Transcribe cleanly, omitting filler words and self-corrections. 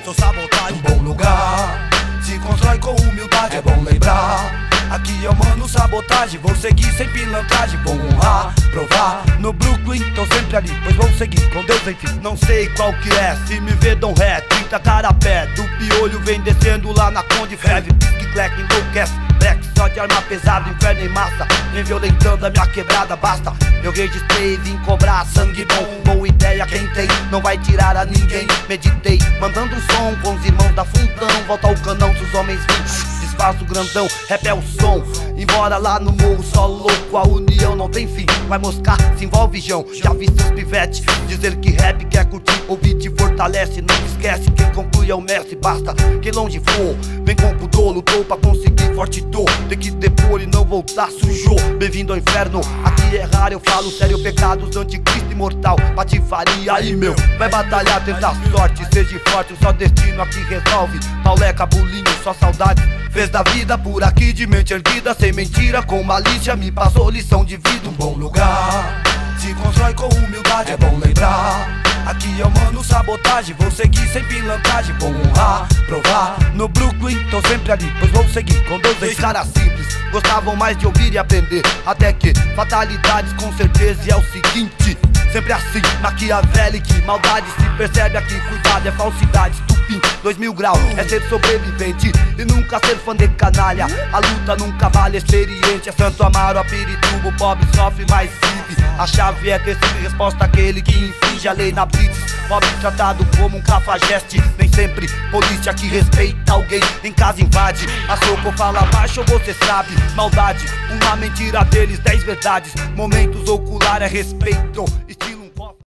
Sou sabotagem, bom lugar. Se constrói com humildade, é bom lembrar. Aqui é o mano sabotagem, vou seguir sem pilantragem. Vou honrar, provar, no Brooklyn tô sempre ali, pois vou seguir com Deus enfim. Não sei qual que é, se me vê dão ré, 30 carapé, do piolho vem descendo lá na Conde Ferve. Pisque, cleque, enlouquece, black, só de arma pesada, inferno em massa. Vem violentando a minha quebrada, basta. Eu registrei, vim cobrar sangue bom. Boa ideia quem tem, não vai tirar a ninguém. Meditei, mandando um som com os irmãos da Fundão. Volta ao canão dos homens vivos, desfaço grandão, rap é o som. Embora lá no morro só louco, a união não tem fim. Vai moscar, se envolve Jão. Já vi seus pivetes dizer que rap quer curtir. Ouvir te fortalece, não esquece. Quem conclui é o mestre, basta que longe for. Vem com pudor, lutou pra conseguir forte dor. Tem que depor e não voltar, sujou. Bem-vindo ao inferno, aqui é raro. Eu falo sério, pecados do anticristo imortal. Patifaria aí meu, vai batalhar, tentar sorte. Seja forte, só destino aqui resolve. Pauleca, bulinho, só saudade. Fez da vida por aqui de mente erguida, sem mentira, com malícia, me passou lição de vida. Um bom lugar, se constrói com humildade, é bom lembrar. Aqui é o mano sabotagem, vou seguir sem pilantragem. Vou honrar, provar, no Brooklyn tô sempre ali, pois vou seguir com Deus. Dois caras simples, gostavam mais de ouvir e aprender. Até que, fatalidades com certeza, e é o seguinte, sempre assim, maquiavélico, maldade se percebe aqui. Cuidado, é falsidade, estupim, 2000 graus, é ser sobrevivente e nunca ser fã de canalha. A luta nunca vale experiente, é Santo Amaro, a Pirituba, o pobre sofre, mas vive. A chave é ter sempre resposta àquele que infringe a lei na blitz. Pobre tratado como um cafajeste, nem sempre polícia que respeita alguém. Em casa invade, a soco fala baixo, você sabe. Maldade, uma mentira deles, 10 verdades. Momentos ocular é respeito.